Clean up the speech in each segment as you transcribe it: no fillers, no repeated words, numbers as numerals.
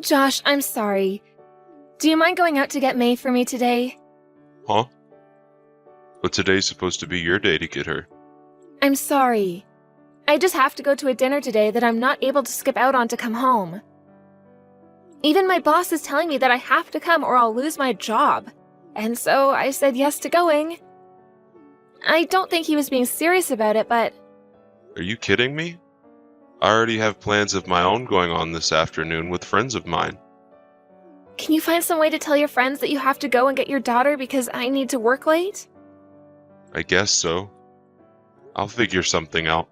Josh, I'm sorry. Do you mind going out to get May for me today? Huh? But today's supposed to be your day to get her. I'm sorry. I just have to go to a dinner today that I'm not able to skip out on to come home. Even my boss is telling me that I have to come or I'll lose my job. And so I said yes to going. I don't think he was being serious about it, but... Are you kidding me? I already have plans of my own going on this afternoon with friends of mine. Can you find some way to tell your friends that you have to go and get your daughter because I need to work late? I guess so. I'll figure something out.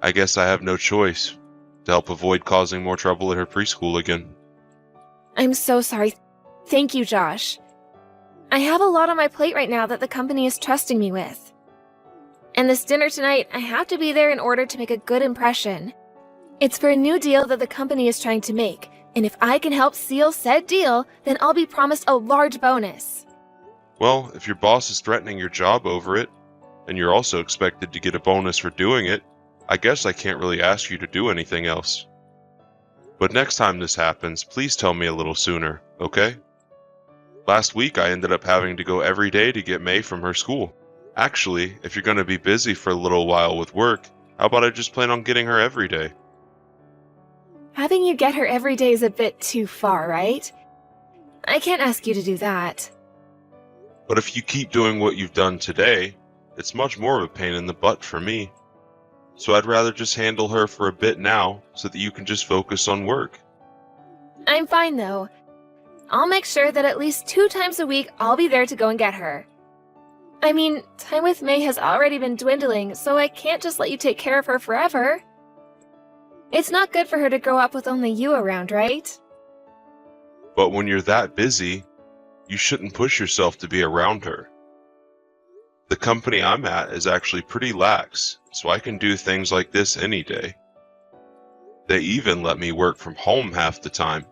I guess I have no choice to help avoid causing more trouble at her preschool again. I'm so sorry. Thank you, Josh. I have a lot on my plate right now that the company is trusting me with. And this dinner tonight, I have to be there in order to make a good impression. It's for a new deal that the company is trying to make, and if I can help seal said deal, then I'll be promised a large bonus. Well, if your boss is threatening your job over it, and you're also expected to get a bonus for doing it, I guess I can't really ask you to do anything else. But next time this happens, please tell me a little sooner, okay? Last week I ended up having to go every day to get May from her school. Actually, if you're going to be busy for a little while with work, how about I just plan on getting her every day? Having you get her every day is a bit too far, right? I can't ask you to do that. But if you keep doing what you've done today, it's much more of a pain in the butt for me. So I'd rather just handle her for a bit now so that you can just focus on work. I'm fine, though. I'll make sure that at least 2 times a week I'll be there to go and get her. I mean, time with May has already been dwindling, so I can't just let you take care of her forever. It's not good for her to grow up with only you around, right? But when you're that busy, you shouldn't push yourself to be around her. The company I'm at is actually pretty lax, so I can do things like this any day. They even let me work from home half the time.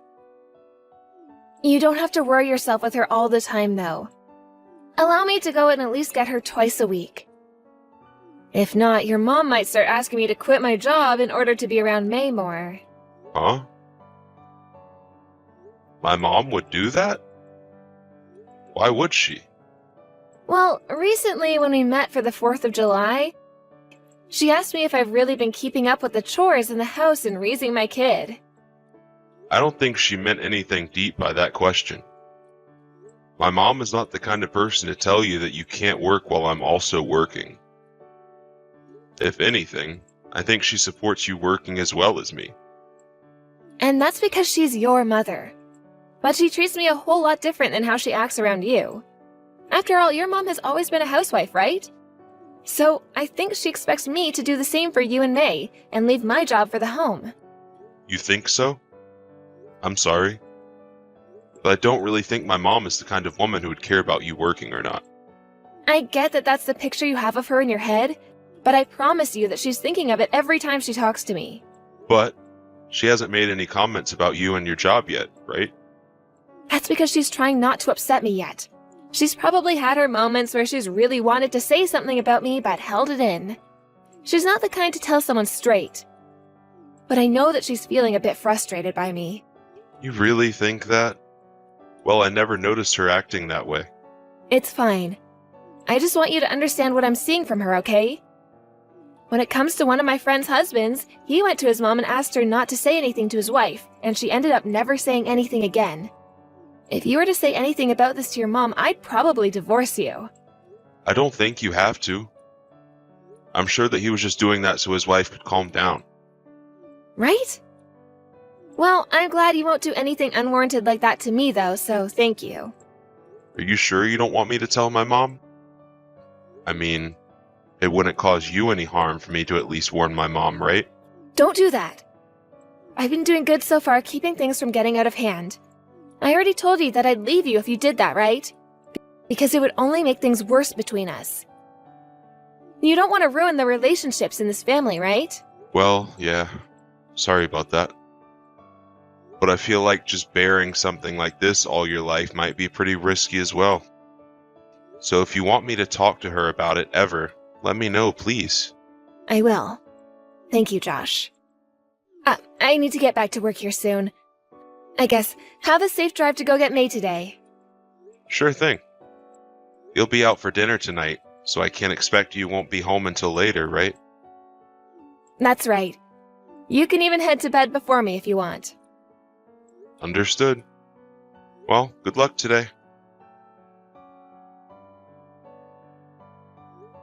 You don't have to worry yourself with her all the time, though. Allow me to go and at least get her twice a week. If not, your mom might start asking me to quit my job in order to be around May more. Huh? My mom would do that? Why would she? Well, recently when we met for the 4th of July, she asked me if I've really been keeping up with the chores in the house and raising my kid. I don't think she meant anything deep by that question. My mom is not the kind of person to tell you that you can't work while I'm also working. If anything, I think she supports you working as well as me. And that's because she's your mother. But she treats me a whole lot different than how she acts around you. After all, your mom has always been a housewife, right? So I think she expects me to do the same for you and May, and leave my job for the home. You think so? I'm sorry. But I don't really think my mom is the kind of woman who would care about you working or not. I get that that's the picture you have of her in your head, but I promise you that she's thinking of it every time she talks to me. But she hasn't made any comments about you and your job yet, right? That's because she's trying not to upset me yet. She's probably had her moments where she's really wanted to say something about me but held it in. She's not the kind to tell someone straight. But I know that she's feeling a bit frustrated by me. You really think that? Well, I never noticed her acting that way. It's fine. I just want you to understand what I'm seeing from her, okay? When it comes to one of my friend's husbands, he went to his mom and asked her not to say anything to his wife, and she ended up never saying anything again. If you were to say anything about this to your mom, I'd probably divorce you. I don't think you have to. I'm sure that he was just doing that so his wife could calm down. Right? Well, I'm glad you won't do anything unwarranted like that to me, though, so thank you. Are you sure you don't want me to tell my mom? I mean, it wouldn't cause you any harm for me to at least warn my mom, right? Don't do that. I've been doing good so far, keeping things from getting out of hand. I already told you that I'd leave you if you did that, right? Because it would only make things worse between us. You don't want to ruin the relationships in this family, right? Well, yeah. Sorry about that. But I feel like just bearing something like this all your life might be pretty risky as well. So if you want me to talk to her about it ever, let me know, please. I will. Thank you, Josh. I need to get back to work here soon. I guess, have a safe drive to go get May today. Sure thing. You'll be out for dinner tonight, so I can't expect you won't be home until later, right? That's right. You can even head to bed before me if you want. Understood. Well, good luck today.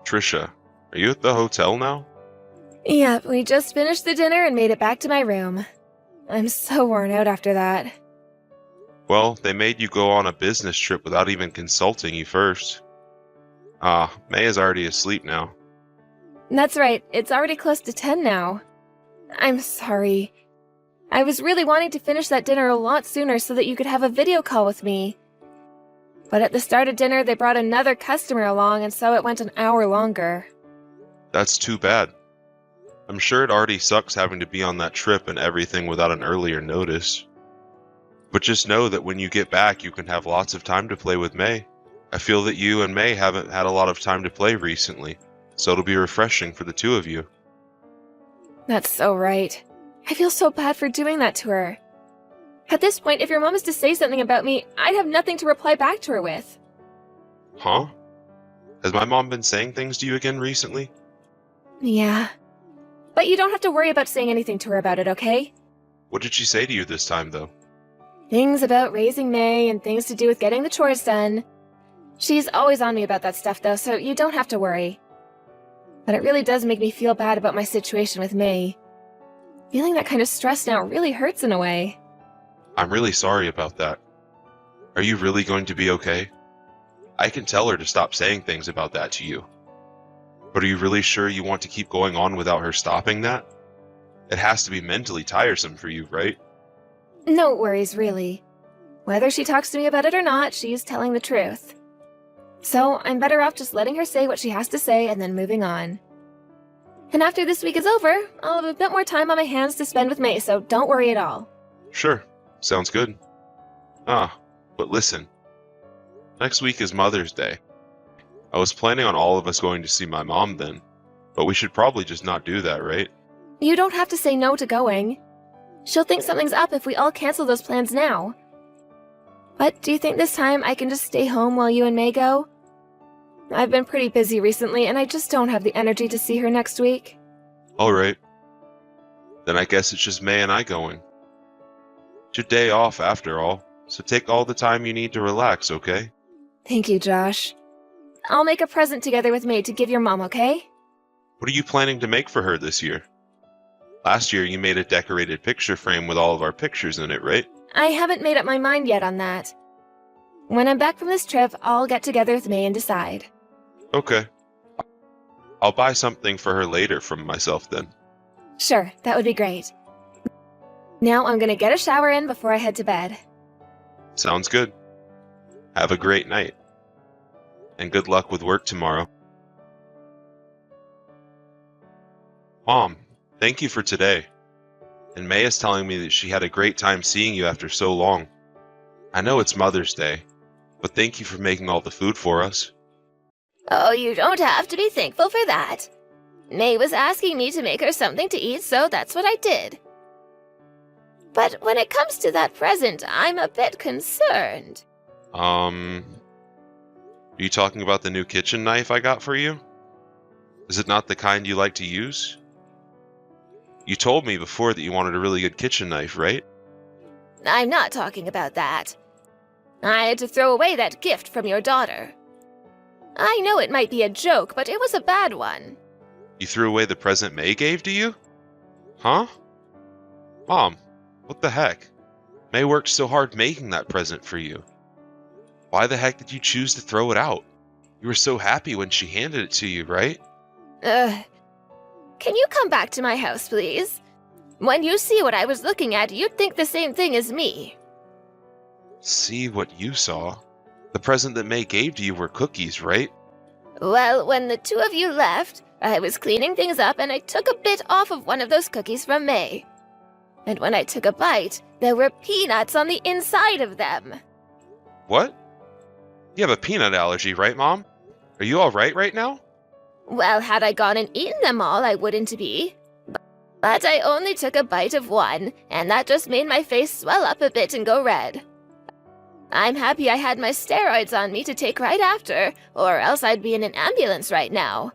Trisha, are you at the hotel now? Yeah, we just finished the dinner and made it back to my room. I'm so worn out after that. Well, they made you go on a business trip without even consulting you first. May is already asleep now. That's right, it's already close to 10 now. I'm sorry. I was really wanting to finish that dinner a lot sooner so that you could have a video call with me. But at the start of dinner, they brought another customer along, and so it went an hour longer. That's too bad. I'm sure it already sucks having to be on that trip and everything without an earlier notice. But just know that when you get back, you can have lots of time to play with May. I feel that you and May haven't had a lot of time to play recently, so it'll be refreshing for the two of you. That's so right. I feel so bad for doing that to her. At this point, if your mom is to say something about me, I'd have nothing to reply back to her with. Huh? Has my mom been saying things to you again recently? Yeah. But you don't have to worry about saying anything to her about it, okay? What did she say to you this time, though? Things about raising May and things to do with getting the chores done. She's always on me about that stuff, though, so you don't have to worry. But it really does make me feel bad about my situation with May. Feeling that kind of stress now really hurts in a way. I'm really sorry about that. Are you really going to be okay? I can tell her to stop saying things about that to you. But are you really sure you want to keep going on without her stopping that? It has to be mentally tiresome for you, right? No worries, really. Whether she talks to me about it or not, she's telling the truth. So I'm better off just letting her say what she has to say and then moving on. And after this week is over, I'll have a bit more time on my hands to spend with May, so don't worry at all. Sure, sounds good. But listen. Next week is Mother's Day. I was planning on all of us going to see my mom then, but we should probably just not do that, right? You don't have to say no to going. She'll think something's up if we all cancel those plans now. But do you think this time I can just stay home while you and May go? I've been pretty busy recently, and I just don't have the energy to see her next week. Alright. Then I guess it's just May and I going. It's your day off after all, so take all the time you need to relax, okay? Thank you, Josh. I'll make a present together with May to give your mom, okay? What are you planning to make for her this year? Last year you made a decorated picture frame with all of our pictures in it, right? I haven't made up my mind yet on that. When I'm back from this trip, I'll get together with May and decide. Okay. I'll buy something for her later from myself then. Sure, that would be great. Now I'm gonna get a shower in before I head to bed. Sounds good. Have a great night. And good luck with work tomorrow. Mom, thank you for today. And May is telling me that she had a great time seeing you after so long. I know it's Mother's Day, but thank you for making all the food for us. Oh, you don't have to be thankful for that. May was asking me to make her something to eat, so that's what I did. But when it comes to that present, I'm a bit concerned. Are you talking about the new kitchen knife I got for you? Is it not the kind you like to use? You told me before that you wanted a really good kitchen knife, right? I'm not talking about that. I had to throw away that gift from your daughter. I know it might be a joke, but it was a bad one. You threw away the present May gave to you? Huh? Mom, what the heck? May worked so hard making that present for you. Why the heck did you choose to throw it out? You were so happy when she handed it to you, right? Can you come back to my house, please? When you see what I was looking at, you'd think the same thing as me. See what you saw? The present that May gave to you were cookies, right? Well, when the two of you left, I was cleaning things up and I took a bit off of one of those cookies from May. And when I took a bite, there were peanuts on the inside of them. What? You have a peanut allergy, right, Mom? Are you all right now? Well, had I gone and eaten them all, I wouldn't be. But I only took a bite of one, and that just made my face swell up a bit and go red. I'm happy I had my steroids on me to take right after, or else I'd be in an ambulance right now.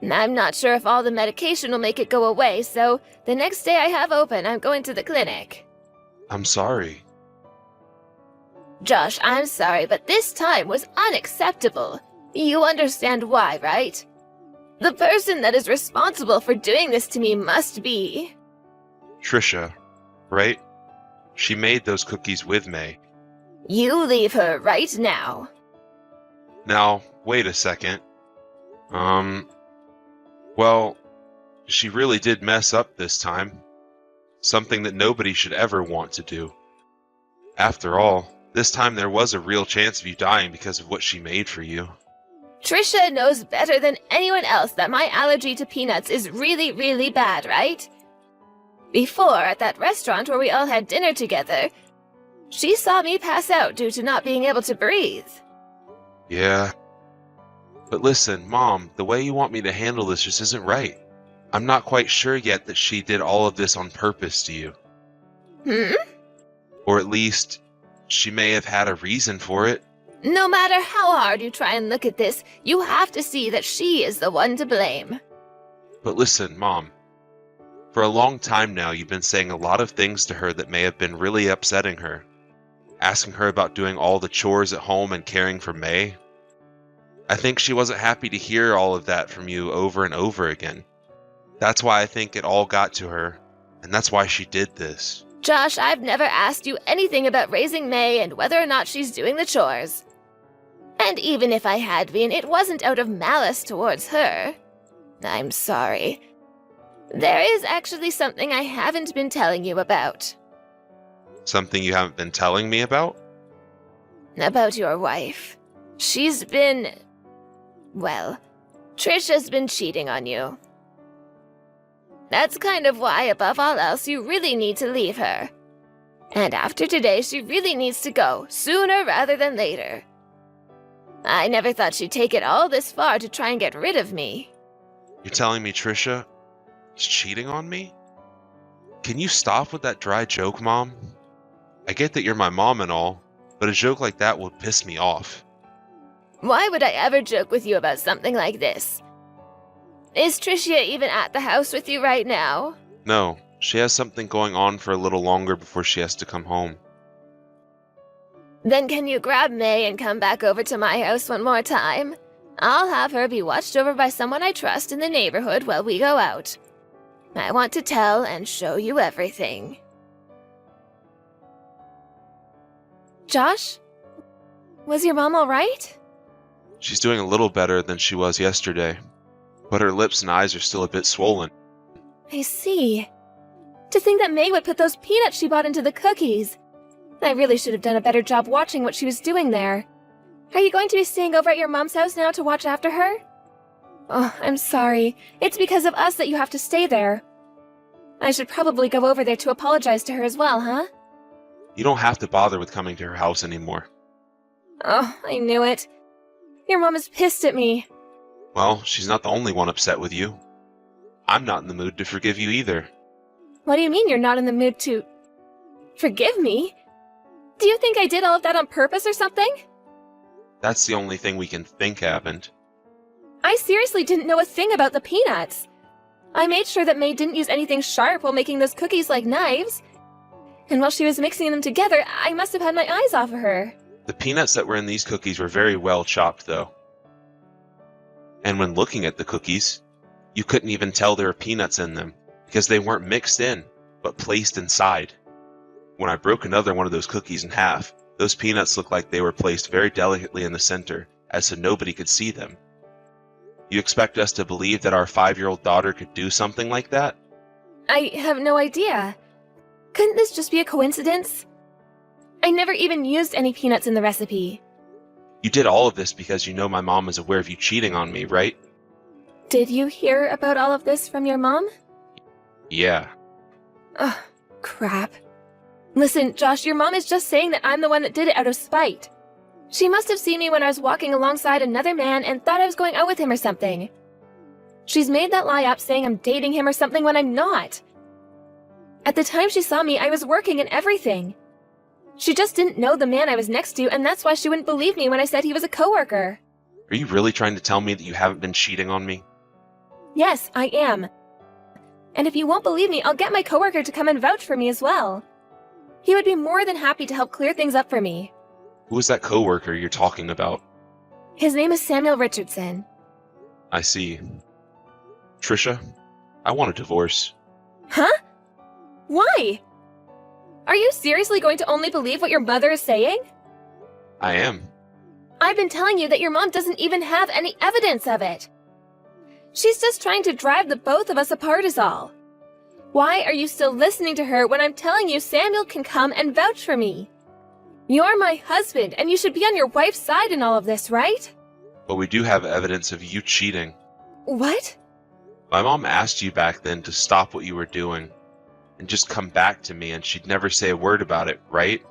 I'm not sure if all the medication will make it go away, so the next day I have open, I'm going to the clinic. I'm sorry. Josh, I'm sorry, but this time was unacceptable. You understand why, right? The person that is responsible for doing this to me must be... Trisha, right? She made those cookies with May. You leave her right now. Now, wait a second. Well, she really did mess up this time. Something that nobody should ever want to do. After all, this time there was a real chance of you dying because of what she made for you. Trisha knows better than anyone else that my allergy to peanuts is really, really bad, right? Before, at that restaurant where we all had dinner together, she saw me pass out due to not being able to breathe. Yeah. But listen, Mom, the way you want me to handle this just isn't right. I'm not quite sure yet that she did all of this on purpose to you. Or at least, she may have had a reason for it. No matter how hard you try and look at this, you have to see that she is the one to blame. But listen, Mom. For a long time now, you've been saying a lot of things to her that may have been really upsetting her. Asking her about doing all the chores at home and caring for May. I think she wasn't happy to hear all of that from you over and over again. That's why I think it all got to her, and that's why she did this. Josh, I've never asked you anything about raising May and whether or not she's doing the chores. And even if I had been, it wasn't out of malice towards her. I'm sorry. There is actually something I haven't been telling you about. Something you haven't been telling me about? About your wife. She's been... well, Trisha's been cheating on you. That's kind of why, above all else, you really need to leave her. And after today, she really needs to go, sooner rather than later. I never thought she'd take it all this far to try and get rid of me. You're telling me Trisha is cheating on me? Can you stop with that dry joke, Mom? I get that you're my mom and all, but a joke like that would piss me off. Why would I ever joke with you about something like this? Is Tricia even at the house with you right now? No, she has something going on for a little longer before she has to come home. Then can you grab May and come back over to my house one more time? I'll have her be watched over by someone I trust in the neighborhood while we go out. I want to tell and show you everything. Josh? Was your mom all right? She's doing a little better than she was yesterday, but her lips and eyes are still a bit swollen. I see. To think that May would put those peanuts she bought into the cookies. I really should have done a better job watching what she was doing there. Are you going to be staying over at your mom's house now to watch after her? Oh, I'm sorry. It's because of us that you have to stay there. I should probably go over there to apologize to her as well, huh? You don't have to bother with coming to her house anymore. Oh, I knew it. Your mom is pissed at me. Well, she's not the only one upset with you. I'm not in the mood to forgive you either. What do you mean you're not in the mood to... forgive me? Do you think I did all of that on purpose or something? That's the only thing we can think happened. I seriously didn't know a thing about the peanuts. I made sure that May didn't use anything sharp while making those cookies like knives. And while she was mixing them together, I must have had my eyes off of her. The peanuts that were in these cookies were very well chopped, though. And when looking at the cookies, you couldn't even tell there were peanuts in them, because they weren't mixed in, but placed inside. When I broke another one of those cookies in half, those peanuts looked like they were placed very delicately in the center, as so nobody could see them. You expect us to believe that our 5-year-old daughter could do something like that? I have no idea. Couldn't this just be a coincidence? I never even used any peanuts in the recipe. You did all of this because you know my mom is aware of you cheating on me, right? Did you hear about all of this from your mom? Yeah. Ugh, crap. Listen, Josh, your mom is just saying that I'm the one that did it out of spite. She must have seen me when I was walking alongside another man and thought I was going out with him or something. She's made that lie up saying I'm dating him or something when I'm not. At the time she saw me, I was working and everything. She just didn't know the man I was next to, and that's why she wouldn't believe me when I said he was a coworker. Are you really trying to tell me that you haven't been cheating on me? Yes, I am. And if you won't believe me, I'll get my coworker to come and vouch for me as well. He would be more than happy to help clear things up for me. Who is that coworker you're talking about? His name is Samuel Richardson. I see. Trisha, I want a divorce. Huh? Why? Are you seriously going to only believe what your mother is saying? I am. I've been telling you that your mom doesn't even have any evidence of it. She's just trying to drive the both of us apart is all. Why are you still listening to her when I'm telling you Samuel can come and vouch for me? You're my husband, and you should be on your wife's side in all of this, right? But we do have evidence of you cheating. What? My mom asked you back then to stop what you were doing and just come back to me, and she'd never say a word about it, right?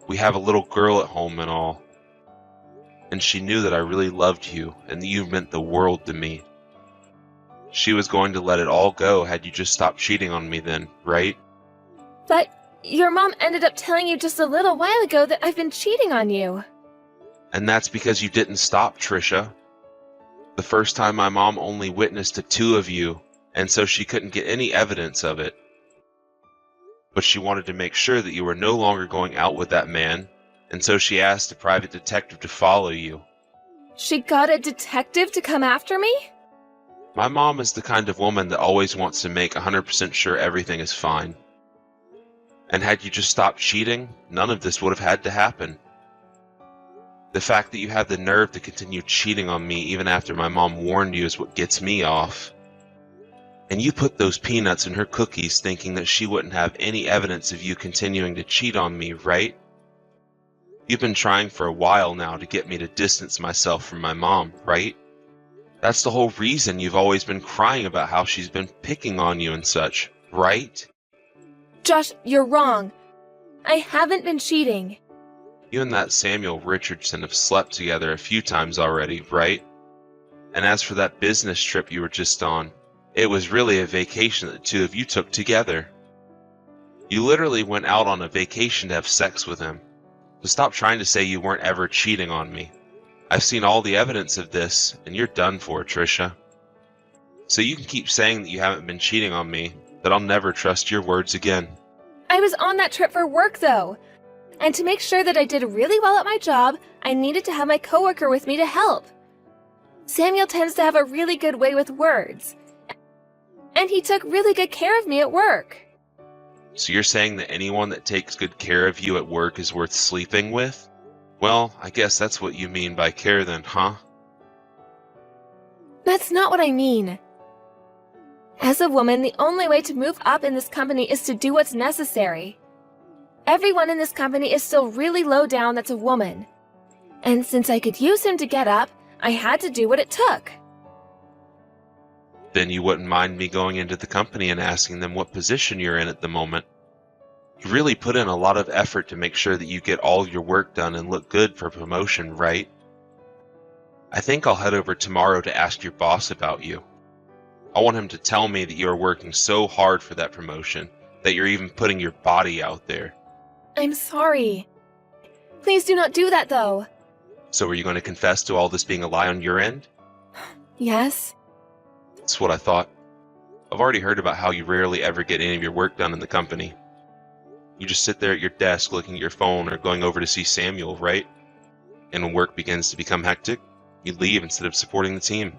We have a little girl at home and all. And she knew that I really loved you and that you meant the world to me. She was going to let it all go had you just stopped cheating on me then, right? But your mom ended up telling you just a little while ago that I've been cheating on you. And that's because you didn't stop, Trisha. The first time my mom only witnessed the two of you, and so she couldn't get any evidence of it. But she wanted to make sure that you were no longer going out with that man, and so she asked a private detective to follow you. She got a detective to come after me? My mom is the kind of woman that always wants to make 100% sure everything is fine. And had you just stopped cheating, none of this would have had to happen. The fact that you have the nerve to continue cheating on me even after my mom warned you is what gets me off. And you put those peanuts in her cookies thinking that she wouldn't have any evidence of you continuing to cheat on me, right? You've been trying for a while now to get me to distance myself from my mom, right? That's the whole reason you've always been crying about how she's been picking on you and such, right? Josh, you're wrong. I haven't been cheating. You and that Samuel Richardson have slept together a few times already, right? And as for that business trip you were just on, it was really a vacation that the two of you took together. You literally went out on a vacation to have sex with him. So stop trying to say you weren't ever cheating on me. I've seen all the evidence of this, and you're done for, Trisha. So you can keep saying that you haven't been cheating on me, but I'll never trust your words again. I was on that trip for work, though. And to make sure that I did really well at my job, I needed to have my coworker with me to help. Samuel tends to have a really good way with words. And he took really good care of me at work. So you're saying that anyone that takes good care of you at work is worth sleeping with? Well, I guess that's what you mean by care then, huh? That's not what I mean. As a woman, the only way to move up in this company is to do what's necessary. Everyone in this company is still really low down that's a woman. And since I could use him to get up, I had to do what it took. Then you wouldn't mind me going into the company and asking them what position you're in at the moment. You really put in a lot of effort to make sure that you get all your work done and look good for promotion, right? I think I'll head over tomorrow to ask your boss about you. I want him to tell me that you're working so hard for that promotion, that you're even putting your body out there. I'm sorry. Please do not do that, though. So are you going to confess to all this being a lie on your end? Yes? That's what I thought. I've already heard about how you rarely ever get any of your work done in the company. You just sit there at your desk looking at your phone or going over to see Samuel, right? And when work begins to become hectic, you leave instead of supporting the team.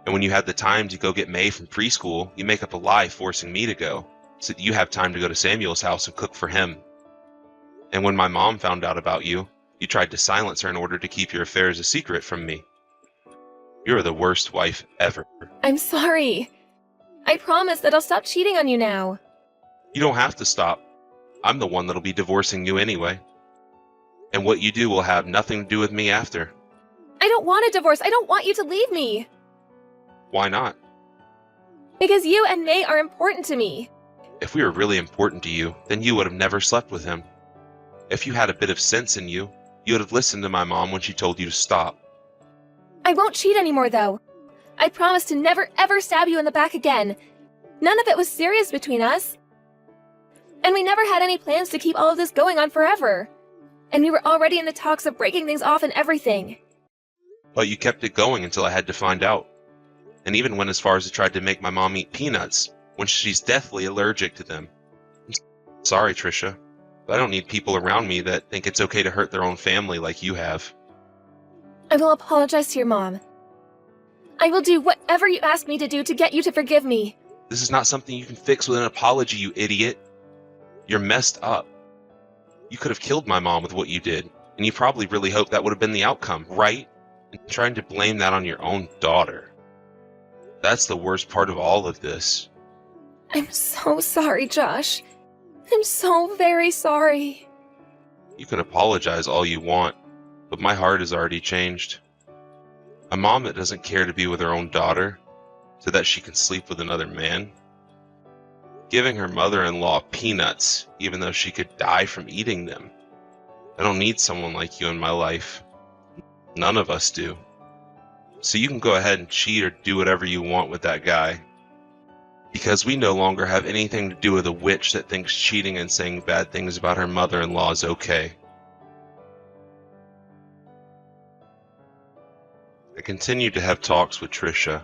And when you have the time to go get May from preschool, you make up a lie forcing me to go, so that you have time to go to Samuel's house and cook for him. And when my mom found out about you, you tried to silence her in order to keep your affairs a secret from me. You're the worst wife ever. I'm sorry. I promise that I'll stop cheating on you now. You don't have to stop. I'm the one that'll be divorcing you anyway. And what you do will have nothing to do with me after. I don't want a divorce. I don't want you to leave me. Why not? Because you and May are important to me. If we were really important to you, then you would have never slept with him. If you had a bit of sense in you, you would have listened to my mom when she told you to stop. I won't cheat anymore, though. I promised to never ever stab you in the back again. None of it was serious between us. And we never had any plans to keep all of this going on forever. And we were already in the talks of breaking things off and everything. But you kept it going until I had to find out. And even went as far as to try to make my mom eat peanuts, when she's deathly allergic to them. I'm sorry, Trisha, but I don't need people around me that think it's okay to hurt their own family like you have. I will apologize to your mom. I will do whatever you ask me to do to get you to forgive me. This is not something you can fix with an apology, you idiot. You're messed up. You could have killed my mom with what you did, and you probably really hoped that would have been the outcome, right? And trying to blame that on your own daughter. That's the worst part of all of this. I'm so sorry, Josh. I'm so very sorry. You can apologize all you want, but my heart has already changed. A mom that doesn't care to be with her own daughter, so that she can sleep with another man. Giving her mother-in-law peanuts, even though she could die from eating them. I don't need someone like you in my life. None of us do. So you can go ahead and cheat or do whatever you want with that guy. Because we no longer have anything to do with a witch that thinks cheating and saying bad things about her mother-in-law is okay. I continued to have talks with Trisha,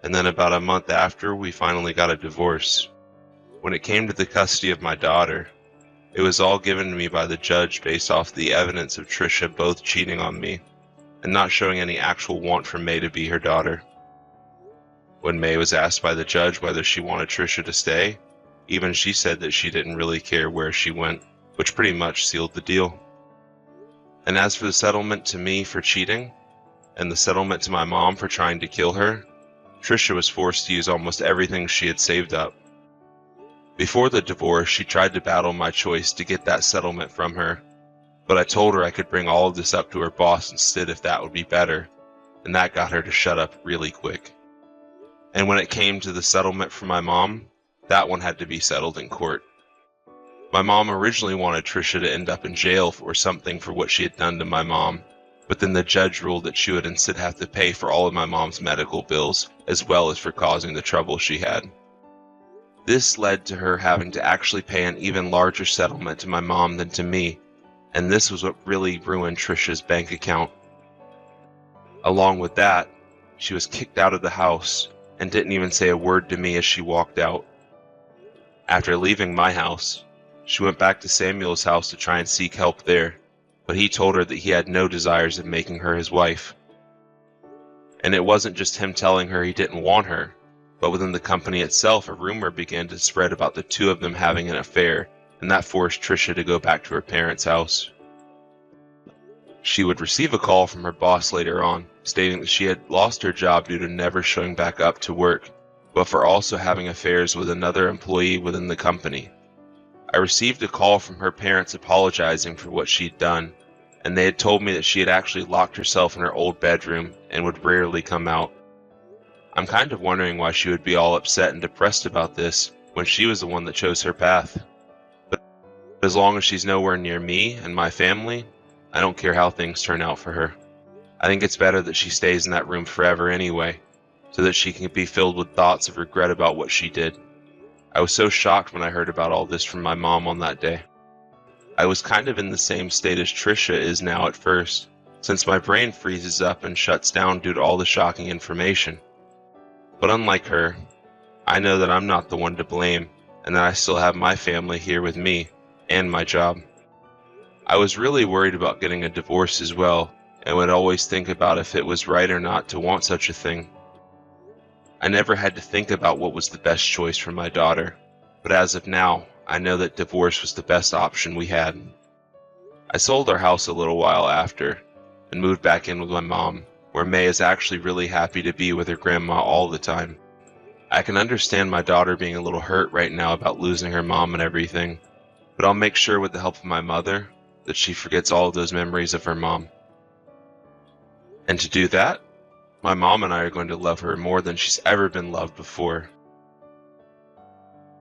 and then about a month after, we finally got a divorce. When it came to the custody of my daughter, it was all given to me by the judge based off the evidence of Trisha both cheating on me and not showing any actual want for May to be her daughter. When May was asked by the judge whether she wanted Trisha to stay, even she said that she didn't really care where she went, which pretty much sealed the deal. And as for the settlement to me for cheating, and the settlement to my mom for trying to kill her, Trisha was forced to use almost everything she had saved up. Before the divorce, she tried to battle my choice to get that settlement from her, but I told her I could bring all of this up to her boss instead if that would be better, and that got her to shut up really quick. And when it came to the settlement for my mom, that one had to be settled in court. My mom originally wanted Trisha to end up in jail or something for what she had done to my mom, but then the judge ruled that she would instead have to pay for all of my mom's medical bills, as well as for causing the trouble she had. This led to her having to actually pay an even larger settlement to my mom than to me, and this was what really ruined Trisha's bank account. Along with that, she was kicked out of the house and didn't even say a word to me as she walked out. After leaving my house, she went back to Samuel's house to try and seek help there, but he told her that he had no desires of making her his wife. And it wasn't just him telling her he didn't want her, but within the company itself, a rumor began to spread about the two of them having an affair, and that forced Trisha to go back to her parents' house. She would receive a call from her boss later on, stating that she had lost her job due to never showing back up to work, but for also having affairs with another employee within the company. I received a call from her parents apologizing for what she'd done, and they had told me that she had actually locked herself in her old bedroom and would rarely come out. I'm kind of wondering why she would be all upset and depressed about this when she was the one that chose her path. But as long as she's nowhere near me and my family, I don't care how things turn out for her. I think it's better that she stays in that room forever anyway, so that she can be filled with thoughts of regret about what she did. I was so shocked when I heard about all this from my mom on that day. I was kind of in the same state as Trisha is now at first, since my brain freezes up and shuts down due to all the shocking information. But unlike her, I know that I'm not the one to blame, and that I still have my family here with me, and my job. I was really worried about getting a divorce as well, and would always think about if it was right or not to want such a thing. I never had to think about what was the best choice for my daughter, but as of now, I know that divorce was the best option we had. I sold our house a little while after, and moved back in with my mom, where May is actually really happy to be with her grandma all the time. I can understand my daughter being a little hurt right now about losing her mom and everything, but I'll make sure with the help of my mother that she forgets all of those memories of her mom. And to do that, my mom and I are going to love her more than she's ever been loved before.